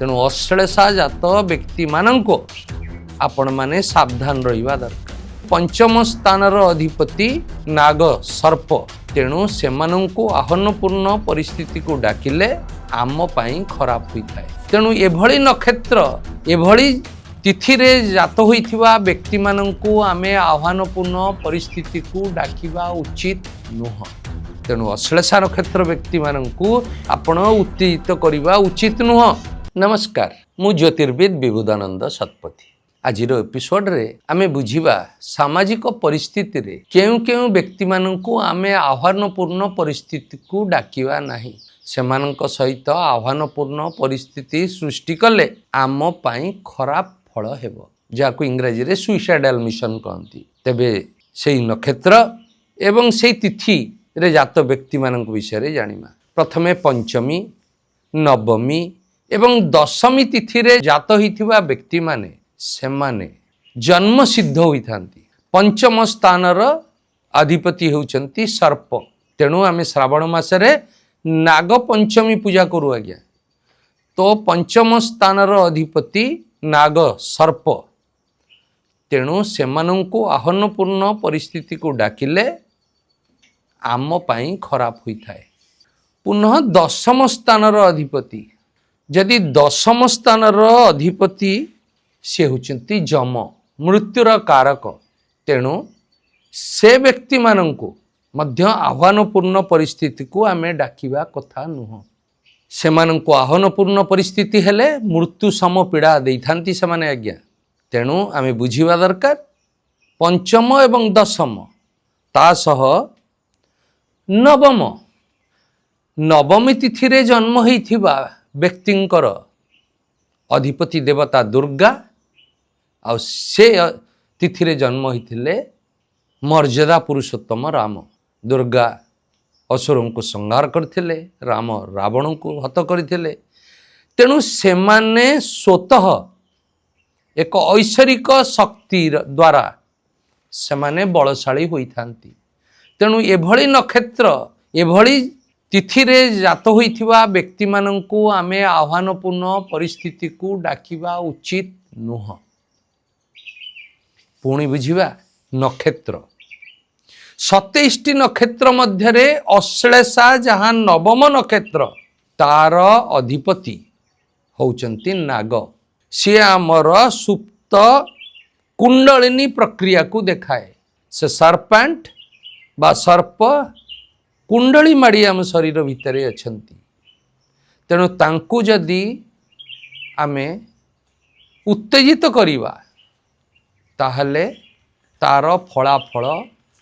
तेणु अश्लेषा जात व्यक्ति माननको आपण माने सावधान रहिबा दरकार। पंचम स्थानर अधिपति नाग सर्प, तेणु सेमानंकु आह्वानपूर्ण परिस्थिति को डाकिले आम पाई खराब होता है। तेणु एभली नक्षत्र एभली तिथि रे जात होइथिबा व्यक्ति मानंकु आमे आह्वानपूर्ण परिस्थिति को डाकिबा उचित नुह। तेणु अश्लेषा नक्षत्र व्यक्ति मानंकु आपण उत्तेजित करिबा उचित नुह। नमस्कार, मु ज्योतिर्विद विबुधानंद शतपथी। आज एपिसोड रे आमे बुझिबा सामाजिक परिस्थिति रे केउ केउ व्यक्ति मानंकु आमे आह्वानपूर्ण परिस्थिति को डाकिबा नाही। सेमानंक सहित आह्वानपूर्ण परिस्थिति सृष्टि कले आम पाई खराब फल हेबो, जाकु इंग्रजी रे सुइसाइडल मिशन कहंती। तेबे सेही नक्षत्र एवं सेही तिथि रे जात व्यक्ति मानंक विषय रे जानिमा। प्रथमे पंचमी, नवमी एवं दशमी तिथि रे जात होइथिबा व्यक्ति माने सेमाने जन्म सिद्ध होइथांती। पंचम स्थानर अधिपति होउचंती सर्प। तेणु आमे श्रावण मासरे नाग पंचमी पूजा करू आज्ञा। तो पंचम स्थानर अधिपति नाग सर्प, तेणु सेमानंकु आह्वानपूर्ण परिस्थिति को डाकिले आम पाई खराब होइथाए। पुनः दशम स्थानर अधिपति, यदि दशम स्थानर अधिपति से होचंती जम, मृत्युर कारक, तेणु से व्यक्ति मानंकु मध्य आह्वानपूर्ण परिस्थिति को आमे डाकिबा कथा नुह। सेमानंकु आह्वानपूर्ण परिस्थिति हेले मृत्यु सम पीड़ा देइथांती सेमाने आज्ञा। तेणु आमे बुझिबा दरकार पंचम एवं दशम ता सह नवम, नवमी तिथि रे जन्म होइथिबा व्यक्तिंकर अधिपति देवता दुर्गा, आ से तिथि रे जन्म होइथिले मर्यादा पुरुषोत्तम राम। दुर्गा असुरों को संहार करथिले, राम रावण को हत करथिले। तेणु सेमाने स्वतः एक ऐश्वरिक शक्ति द्वारा सेमाने बलशाली होइथांती। तेणु एभली नक्षत्र एभली तिथि रे जात होइथिबा व्यक्ति मानंकु आमे आह्वानपूर्ण परिस्थिति को डाकिबा उचित नुह। पुणी बुझिबा नक्षत्र 27टी नक्षत्र मध्यरे अश्लेषा जहाँ नवम नक्षत्र, तार अधिपति होउचंती नाग। सी आमर सुप्त कुंडलिनी प्रक्रिया को देखाए। से सर्पेंट बा सर्प कुंडली माड़ी आम शरीर भितरे अछंती। तेणु तांकु जदि आमे उत्तेजित करिबा ताहले तार फलाफल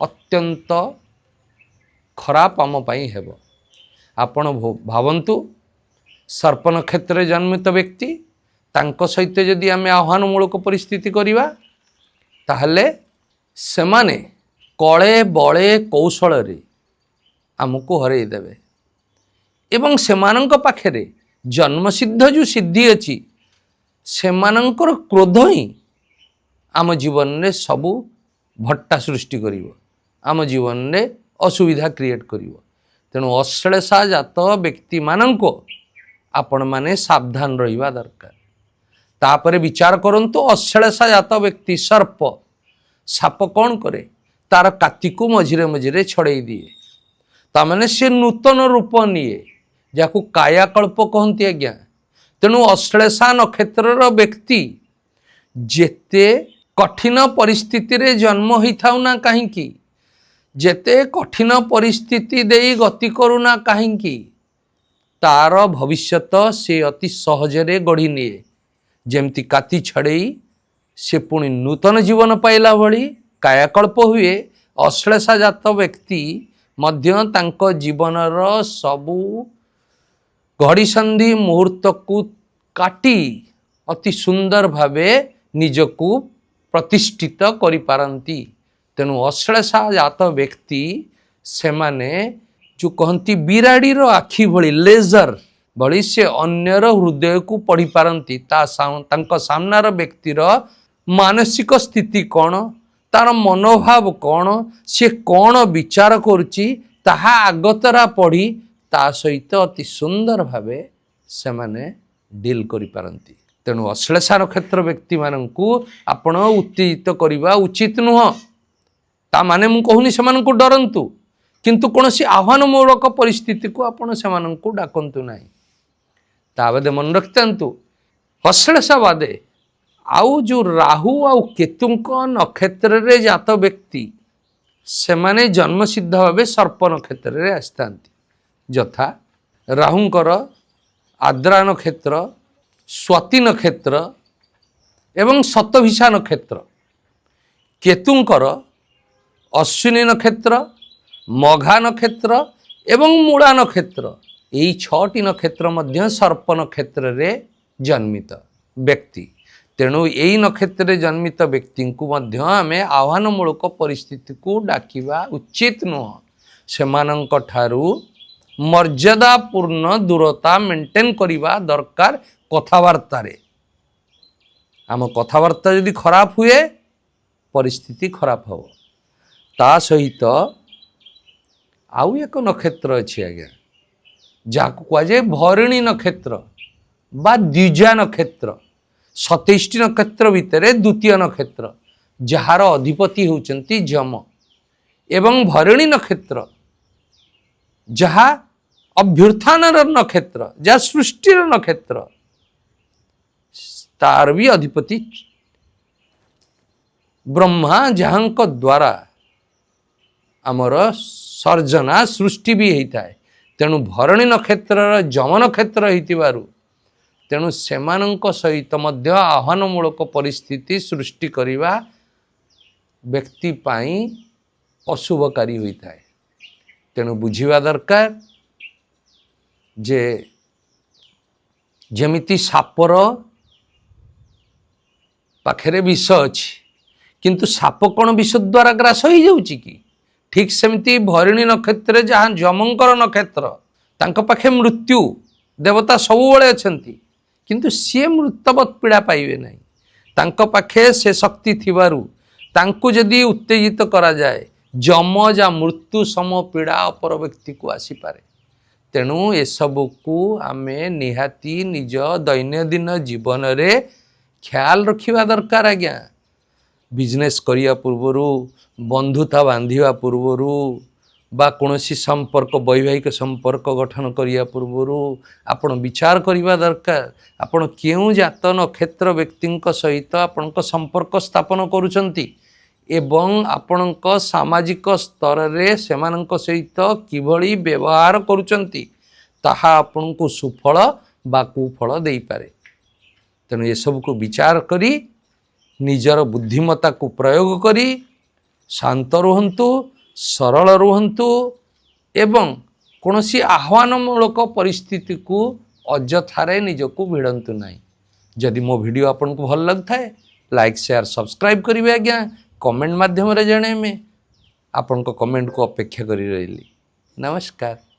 अत्यंत खराब आम पाई हेबो। आपण भावन्तु सर्प नक्षत्र जन्मित व्यक्ति तांको सहित जदि आमे आह्वानमूलक परिस्थिति करिबा ताहले सेमाने कळे बळे कौशल रे आमको हरई देवे। एवं सेमानंक पाखेरे जन्मसिद्ध जो सिद्धि अछि, सेमानंकर क्रोध ही आम जीवन में सबू भट्टा सृष्टि करिवो, आम जीवन में असुविधा क्रिएट करिवो। तेणु अश्लेषा जात व्यक्ति मानंको आपण माने सावधान रहिबा दरकार। तापरे विचार करंतु अश्लेषा जात व्यक्ति सर्प, साप कौन करे, तार काति को मझिरे मझिरे छड़े दिए, तामाने से नूतन रूप निए, जाकु कायाकल्प कहती आज्ञा। तेणु अश्लेषा नक्षत्र व्यक्ति जेते कठिन परिस्थिति रे जन्म होइथाउ ना काहींकी, जेते कठिन परिस्थिति देई गति करूना काहींकी, तार भविष्यत से अति सहजरे गढ़ी निए। जेमती काति छड़ेई से पुणी नूतन जीवन पाइला भली कायाकल्प हुए, अश्लेषा जात व्यक्ति मध्य तांको जीवनर सबू घड़ी संधि मुहूर्त को काटी अति सुंदर भावे निजकू प्रतिष्ठित करि पारंती। तेणु अश्लेषा जात व्यक्ति सेमाने जो कहती बिराड़ी रो आखि भली लेजर भली से अन्यर हृदय को पढ़ी पारंती। तांको सामनार व्यक्तिर मानसिक स्थिति कौन, तार मनोभाव कौन, से कौन विचार करुची ताहा आगतरा पढ़ी ता सहित अति सुंदर भावे सेमाने ଡିଲ୍ କରିପାରନ୍ତି। ତେଣୁ ଅଶ୍ଳେଷା ନକ୍ଷତ୍ର ବ୍ୟକ୍ତିମାନଙ୍କୁ ଆପଣ ଉତ୍ତେଜିତ କରିବା ଉଚିତ ନୁହଁ। ତା ମାନେ ମୁଁ କହୁନି ସେମାନଙ୍କୁ ଡରନ୍ତୁ, କିନ୍ତୁ କୌଣସି ଆହ୍ୱାନମୂଳକ ପରିସ୍ଥିତିକୁ ଆପଣ ସେମାନଙ୍କୁ ଡାକନ୍ତୁ ନାହିଁ। ତା ବାଦେ ମନେ ରଖିଥାନ୍ତୁ, ଅଶ୍ଳେଷା ବାଦେ ଆଉ ଯେଉଁ ରାହୁ ଆଉ କେତୁଙ୍କ ନକ୍ଷତ୍ରରେ ଜାତ ବ୍ୟକ୍ତି, ସେମାନେ ଜନ୍ମସିଦ୍ଧ ଭାବେ ସର୍ପ ନକ୍ଷତ୍ରରେ ଆସିଥାନ୍ତି। ଯଥା ରାହୁଙ୍କର ଆଦ୍ରା ନକ୍ଷତ୍ର, ସ୍ୱାତି ନକ୍ଷତ୍ର ଏବଂ ଶତଭିଷା ନକ୍ଷତ୍ର, କେତୁଙ୍କର ଅଶ୍ୱିନୀ ନକ୍ଷତ୍ର, ମଘା ନକ୍ଷତ୍ର ଏବଂ ମୂଳା ନକ୍ଷତ୍ର, ଏହି 6ଟି ନକ୍ଷତ୍ର ମଧ୍ୟ ସର୍ପ ନକ୍ଷତ୍ରରେ ଜନ୍ମିତ ବ୍ୟକ୍ତି। ତେଣୁ ଏହି ନକ୍ଷତ୍ରରେ ଜନ୍ମିତ ବ୍ୟକ୍ତିଙ୍କୁ ମଧ୍ୟ ଆମେ ଆହ୍ୱାନମୂଳକ ପରିସ୍ଥିତିକୁ ଡାକିବା ଉଚିତ ନୁହଁ। ସେମାନଙ୍କ ଠାରୁ ମର୍ଯ୍ୟାଦାପୂର୍ଣ୍ଣ ଦୂରତା ମେଣ୍ଟେନ୍ କରିବା ଦରକାର। କଥାବାର୍ତ୍ତାରେ ଆମ କଥାବାର୍ତ୍ତା ଯଦି ଖରାପ ହୁଏ, ପରିସ୍ଥିତି ଖରାପ ହେବ। ତା ସହିତ ଆଉ ଏକ ନକ୍ଷତ୍ର ଅଛି ଆଜ୍ଞା, ଯାହାକୁ କୁହାଯାଏ ଭରିଣୀ ନକ୍ଷତ୍ର ବା ଦ୍ୱିଜା ନକ୍ଷତ୍ର। 27ଟି ନକ୍ଷତ୍ର ଭିତରେ ଦ୍ୱିତୀୟ ନକ୍ଷତ୍ର, ଯାହାର ଅଧିପତି ହେଉଛନ୍ତି ଯମ, ଏବଂ ଭରିଣୀ ନକ୍ଷତ୍ର ଯାହା ଅଭ୍ୟୁତ୍ଥାନର ନକ୍ଷତ୍ର, ଯାହା ସୃଷ୍ଟିର ନକ୍ଷତ୍ର, ତାର ବି ଅଧିପତି ବ୍ରହ୍ମା, ଯାହାଙ୍କ ଦ୍ୱାରା ଆମର ସର୍ଜନା ସୃଷ୍ଟି ବି ହେଇଥାଏ। ତେଣୁ ଭରଣୀ ନକ୍ଷତ୍ରର ଯମ ନକ୍ଷତ୍ର ହେଇଥିବାରୁ ତେଣୁ ସେମାନଙ୍କ ସହିତ ମଧ୍ୟ ଆହ୍ୱାନମୂଳକ ପରିସ୍ଥିତି ସୃଷ୍ଟି କରିବା ବ୍ୟକ୍ତି ପାଇଁ ଅଶୁଭକାରୀ ହୋଇଥାଏ। ତେଣୁ ବୁଝିବା ଦରକାର ଯେ ଯେମିତି ସାପର ପାଖରେ ବିଷ ଅଛି, କିନ୍ତୁ ସାପ କ'ଣ ବିଷ ଦ୍ୱାରା ଗ୍ରାସ ହେଇଯାଉଛି କି? ଠିକ୍ ସେମିତି ଭରିଣୀ ନକ୍ଷତ୍ରରେ ଯାହା ଯମଙ୍କର ନକ୍ଷତ୍ର, ତାଙ୍କ ପାଖେ ମୃତ୍ୟୁ ଦେବତା ସବୁବେଳେ ଅଛନ୍ତି, କିନ୍ତୁ ସିଏ ମୃତବତ୍ ପୀଡ଼ା ପାଇବେ ନାହିଁ। ତାଙ୍କ ପାଖେ ସେ ଶକ୍ତି ଥିବାରୁ ତାଙ୍କୁ ଯଦି ଉତ୍ତେଜିତ କରାଯାଏ, ଯମ ଯା ମୃତ୍ୟୁ ସମ ପୀଡ଼ା ଅପର ବ୍ୟକ୍ତିକୁ ଆସିପାରେ। ତେଣୁ ଏସବୁକୁ ଆମେ ନିହାତି ନିଜ ଦୈନନ୍ଦିନ ଜୀବନରେ ଖ୍ୟାଲ ରଖିବା ଦରକାର ଆଜ୍ଞା। ବିଜନେସ୍ କରିବା ପୂର୍ବରୁ, ବନ୍ଧୁତା ବାନ୍ଧିବା ପୂର୍ବରୁ ବା କୌଣସି ସମ୍ପର୍କ, ବୈବାହିକ ସମ୍ପର୍କ ଗଠନ କରିବା ପୂର୍ବରୁ ଆପଣ ବିଚାର କରିବା ଦରକାର ଆପଣ କେଉଁ ଜାତ ନକ୍ଷତ୍ର ବ୍ୟକ୍ତିଙ୍କ ସହିତ ଆପଣଙ୍କ ସମ୍ପର୍କ ସ୍ଥାପନ କରୁଛନ୍ତି ଏବଂ ଆପଣଙ୍କ ସାମାଜିକ ସ୍ତରରେ ସେମାନଙ୍କ ସହିତ କିଭଳି ବ୍ୟବହାର କରୁଛନ୍ତି, ତାହା ଆପଣଙ୍କୁ ସୁଫଳ ବା କୁଫଳ ଦେଇପାରେ। ତେଣୁ ଏସବୁକୁ ବିଚାର କରି ନିଜର ବୁଦ୍ଧିମତ୍ତାକୁ ପ୍ରୟୋଗ କରି ଶାନ୍ତ ରୁହନ୍ତୁ, ସରଳ ରୁହନ୍ତୁ ଏବଂ କୌଣସି ଆହ୍ୱାନମୂଳକ ପରିସ୍ଥିତିକୁ ଅଯଥାରେ ନିଜକୁ ଭିଡ଼ନ୍ତୁ ନାହିଁ। ଯଦି ମୋ ଭିଡ଼ିଓ ଆପଣଙ୍କୁ ଭଲ ଲାଗୁଥାଏ, ଲାଇକ୍, ସେୟାର, ସବସ୍କ୍ରାଇବ୍ କରିବେ ଆଜ୍ଞା। କମେଣ୍ଟ ମାଧ୍ୟମରେ ଜଣାଇବେ। ଆପଣଙ୍କ କମେଣ୍ଟକୁ ଅପେକ୍ଷା କରି ରହିଲି। ନମସ୍କାର।